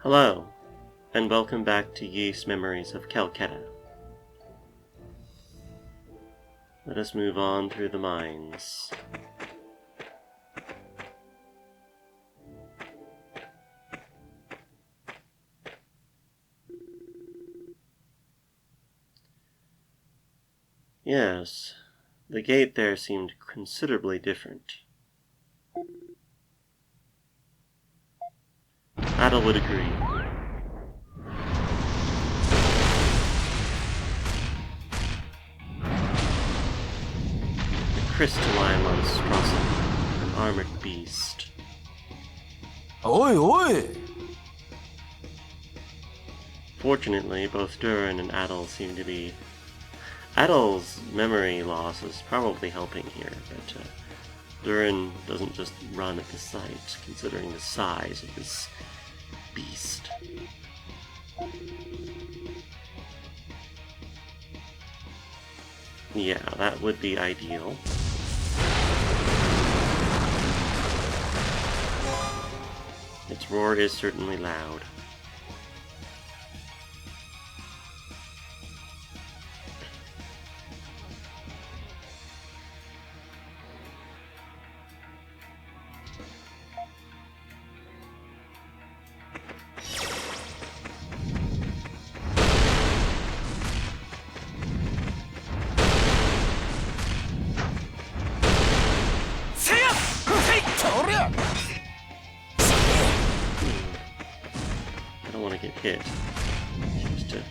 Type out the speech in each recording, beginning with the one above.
Hello, and welcome back to Yeast Memories of Celceta. Let us move on through the mines. Yes, the gate there seemed considerably different. Adel would agree. The crystalline monstrosity, an armored beast. Oi, oi! Fortunately, both Durin and Adel seem to be... Adel's memory loss is probably helping here, but Durin doesn't just run at the sight, considering the size of this beast. Yeah, that would be ideal. Its roar is certainly loud. I don't want to get hit. Just to...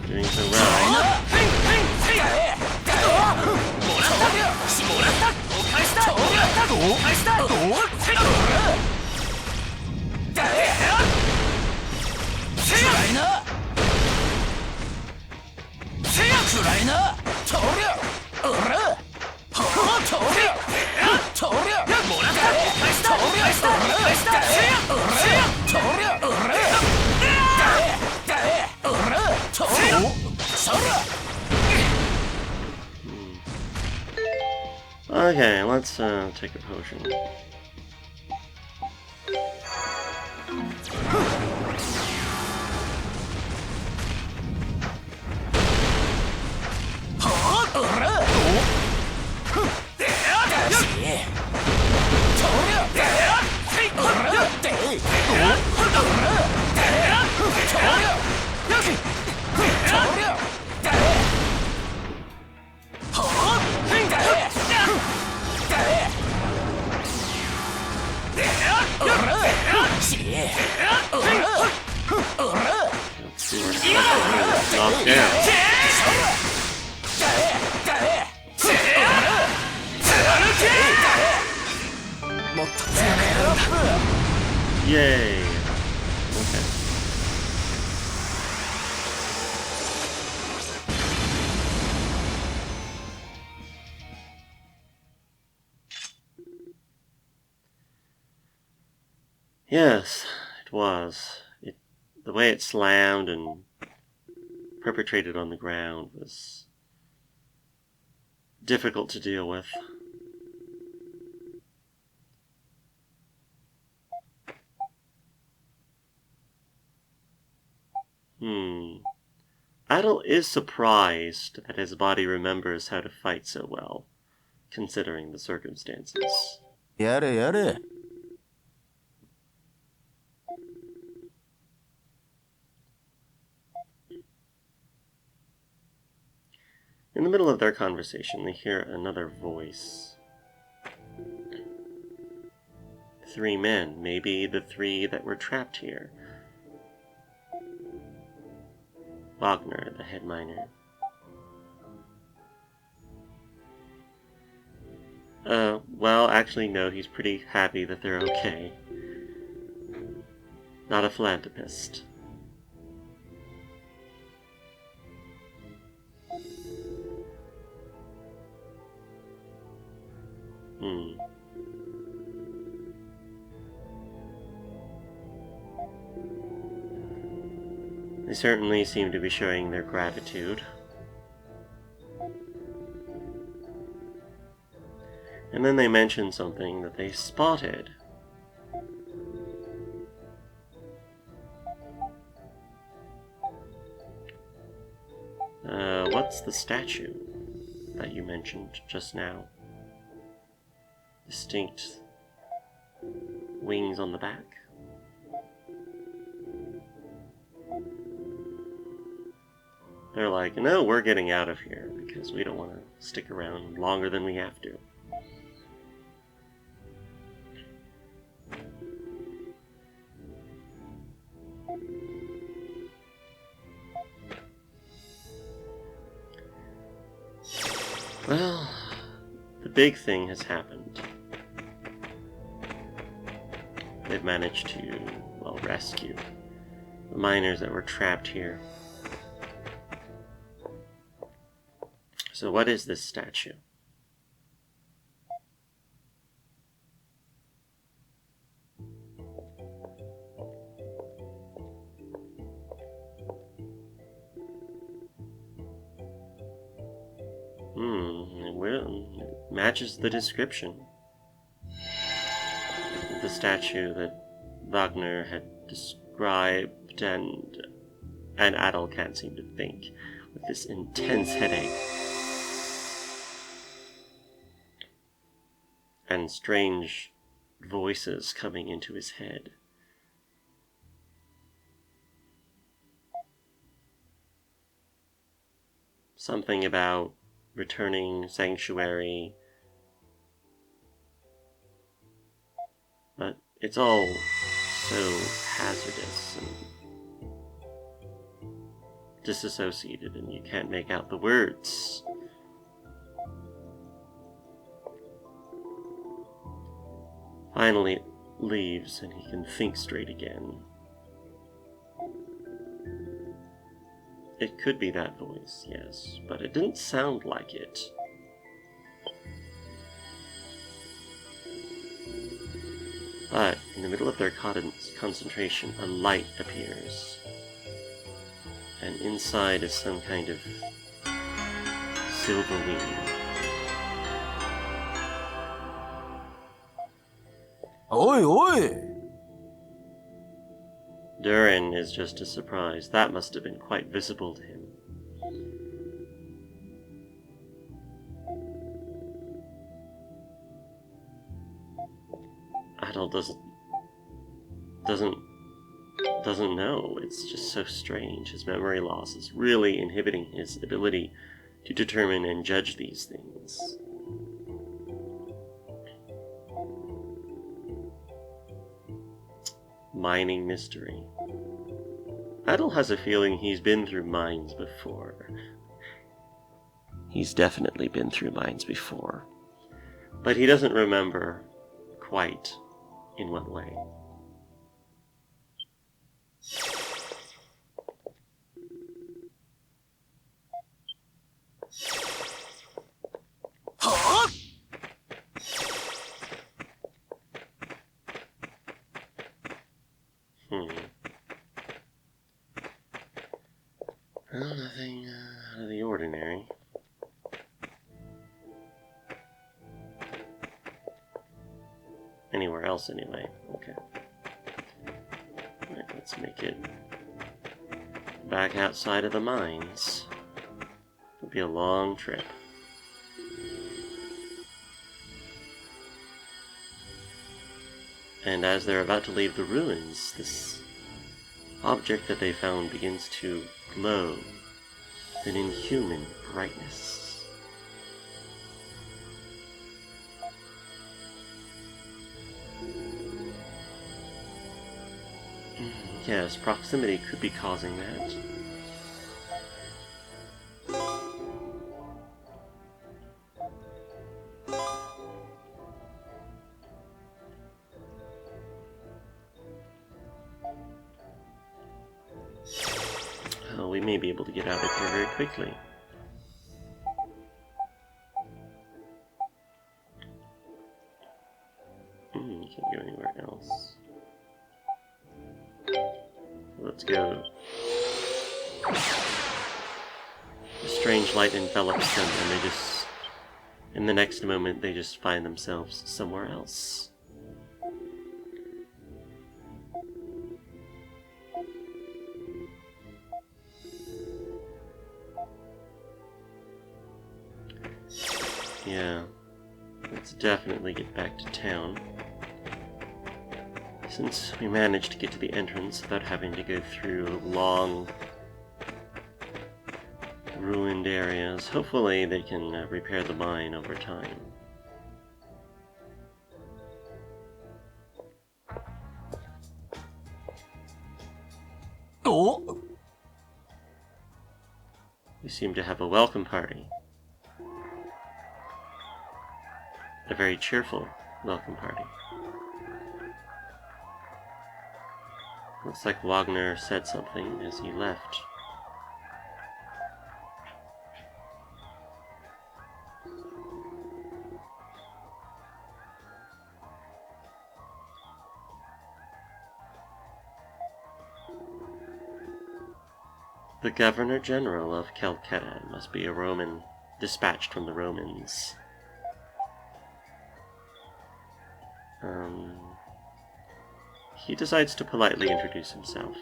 Doing so well. Okay, let's take a potion. Knocked down. Yay! Okay. Yes, it was. The way it slammed and perpetrated on the ground was difficult to deal with. Adel is surprised that his body remembers how to fight so well, considering the circumstances. Yare, yare. In the middle of their conversation, they hear another voice. 3 men, maybe the 3 that were trapped here. Wagner, the head miner. Well, actually, no, he's pretty happy that they're okay. Not a philanthropist. Hmm. They certainly seem to be showing their gratitude. And then they mention something that they spotted. What's the statue that you mentioned just now? Distinct wings on the back? They're like, no, we're getting out of here because we don't want to stick around longer than we have to. Well, the big thing has happened. They've managed to, well, rescue the miners that were trapped here. So what is this statue? It matches the description. The statue that Wagner had described, and Adel can't seem to think, with this intense headache and strange voices coming into his head. Something about returning sanctuary, but it's all so hazardous and disassociated, and you can't make out the words. Finally it leaves and he can think straight again. It could be that voice, yes, but it didn't sound like it. But in the middle of their concentration, a light appears. And inside is some kind of silver wing. Oi, oi! Durin is just as surprised. That must have been quite visible to him. Adel doesn't know. It's just so strange. His memory loss is really inhibiting his ability to determine and judge these things. Mining mystery. Adel has a feeling he's been through mines before. He's definitely been through mines before. But he doesn't remember quite in what way. Huh? Well, nothing out of the ordinary. Anywhere else, anyway. Okay. Right, let's make it back outside of the mines. It'll be a long trip. And as they're about to leave the ruins, this object that they found begins to glow with an inhuman brightness. Yes, proximity could be causing that. we may be able to get out of here very quickly. You can't go anywhere else. Let's go. A strange light envelops them, and they just... in the next moment, they just find themselves somewhere else. Yeah, let's definitely get back to town. Since we managed to get to the entrance without having to go through long, ruined areas, hopefully they can repair the mine over time. Oh! We seem to have a welcome party. A very cheerful welcome party. Looks like Wagner said something as he left. The Governor General of Celceta must be a Roman, dispatched from the Romans. He decides to politely introduce himself.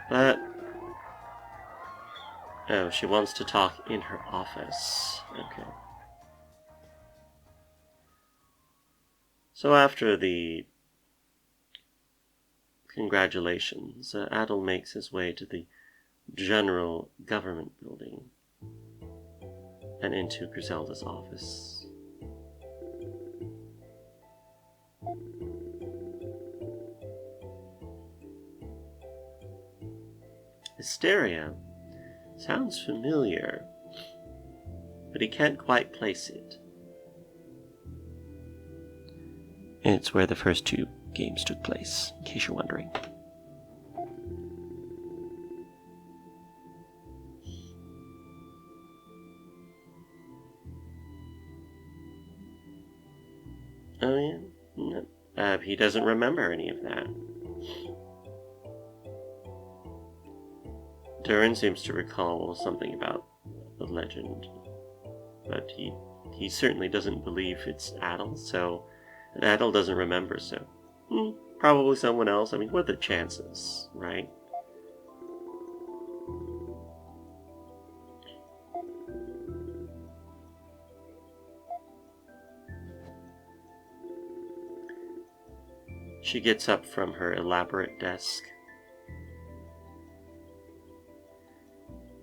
But... oh, she wants to talk in her office. Okay. So after the congratulations, Adel makes his way to the General Government Building and into Griselda's office. Hysteria sounds familiar, but he can't quite place it. It's where the first two games took place, in case you're wondering. Oh yeah? No. He doesn't remember any of that. Durin seems to recall something about the legend, but he certainly doesn't believe it's Adel, so... and Adel doesn't remember, so... probably someone else. I mean, what are the chances, right? She gets up from her elaborate desk.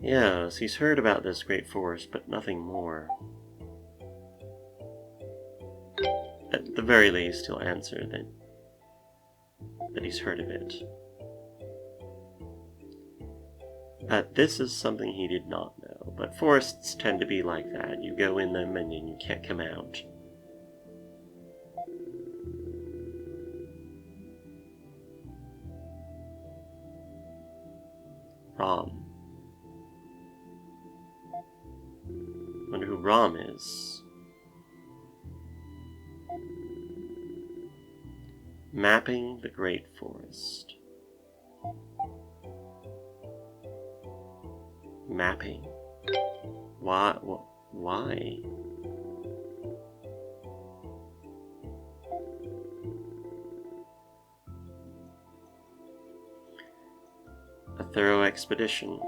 Yes, he's heard about this great forest, but nothing more. At the very least, he'll answer that he's heard of it. But this is something he did not know. But forests tend to be like that. You go in them and then you can't come out. Rom. Wonder who Rom is. Mapping the Great Forest. Mapping. Why? Why? A thorough expedition.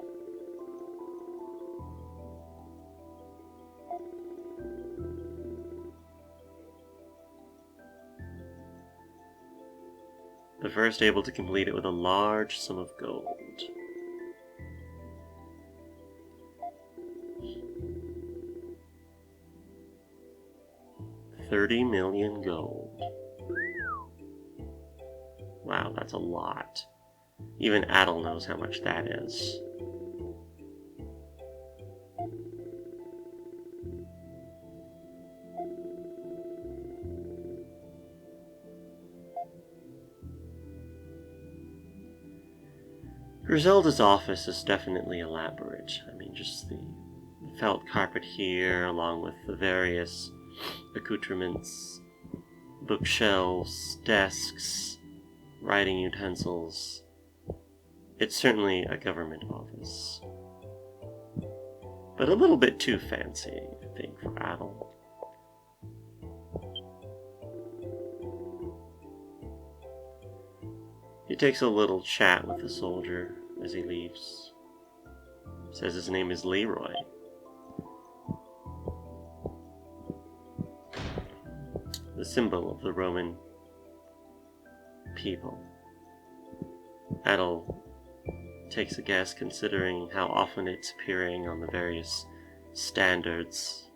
The first able to complete it with a large sum of gold. 30 million gold. Wow, that's a lot. Even Adel knows how much that is. Griselda's office is definitely elaborate. I mean, just the felt carpet here, along with the various accoutrements, bookshelves, desks, writing utensils. It's certainly a government office. But a little bit too fancy, I think, for Adel. He takes a little chat with the soldier as he leaves. Says his name is Leroy. The symbol of the Roman people. Adel takes a guess, considering how often it's appearing on the various standards.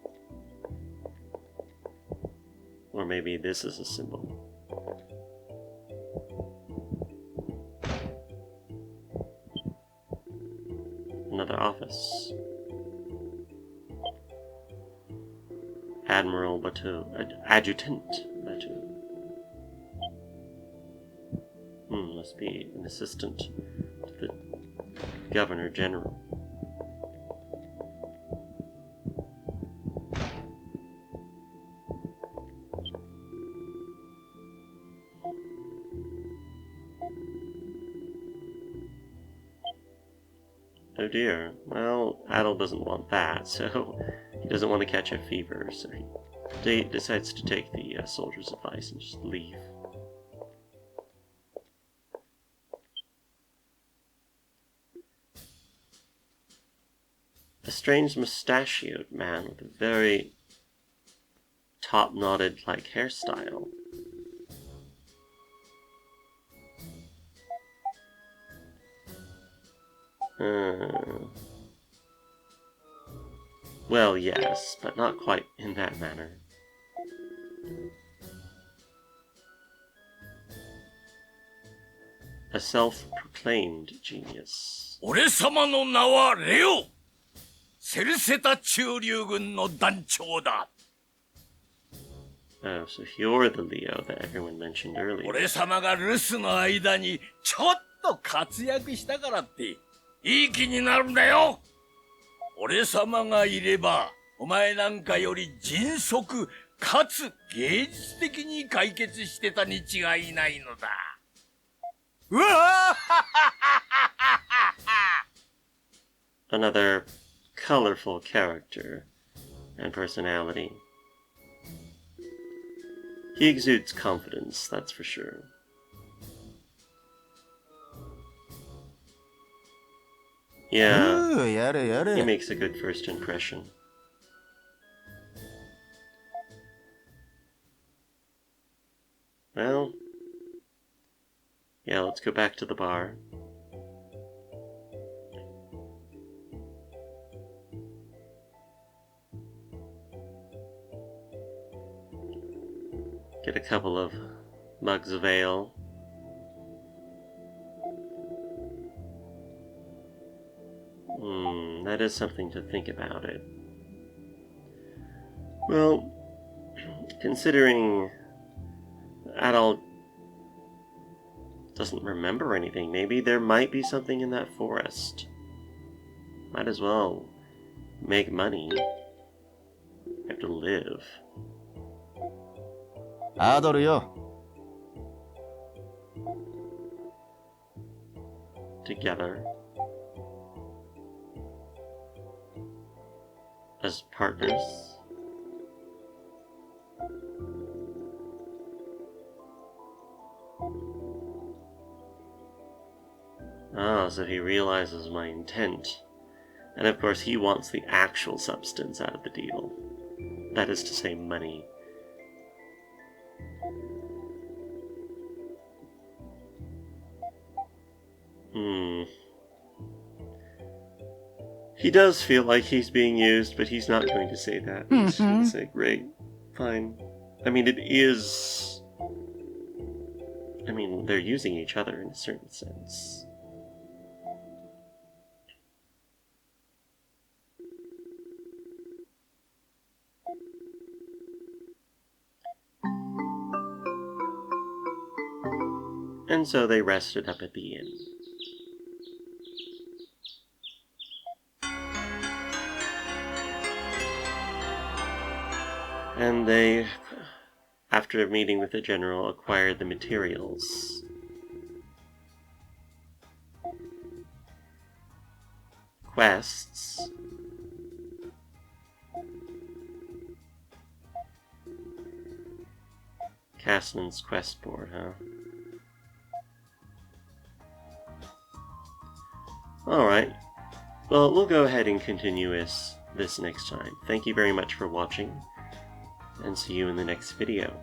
Or maybe this is a symbol. Another office. Admiral Bateau. Adjutant Bateau. Must be an assistant to the Governor General. Oh dear. Well, Adel doesn't want that, so he doesn't want to catch a fever, so he decides to take the soldier's advice and just leave. A strange mustachioed man with a very top-knotted like hairstyle. Well, yes, but not quite in that manner. A self-proclaimed genius. 俺様の名はレオ。セルセタ中流軍の団長だ。 Oh, so you're the Leo that everyone mentioned earlier. 俺様が留守の間にちょっと活躍したからっていい気になるんだよ。俺様がいればお前なんかより迅速かつ芸術的に解決してたに違いないのだ。うわAnother colorful character and personality. He exudes confidence, that's for sure. Yeah, he makes a good first impression. Well, yeah, let's go back to the bar. Get a couple of mugs of ale. That is something to think about it. Well, considering Adel doesn't remember anything, maybe there might be something in that forest. Might as well make money. You have to live. Adel Together. As partners. Ah, so he realizes my intent. And of course he wants the actual substance out of the deal. That is to say, money. He does feel like he's being used, but he's not going to say that. He's going to say, great, fine. I mean, it is... I mean, they're using each other in a certain sense. and so they rested up at the inn. And they, after meeting with the general, acquired the materials. Quests. Caslin's quest board, huh? Alright. Well, we'll go ahead and continue this next time. Thank you very much for watching, and see you in the next video.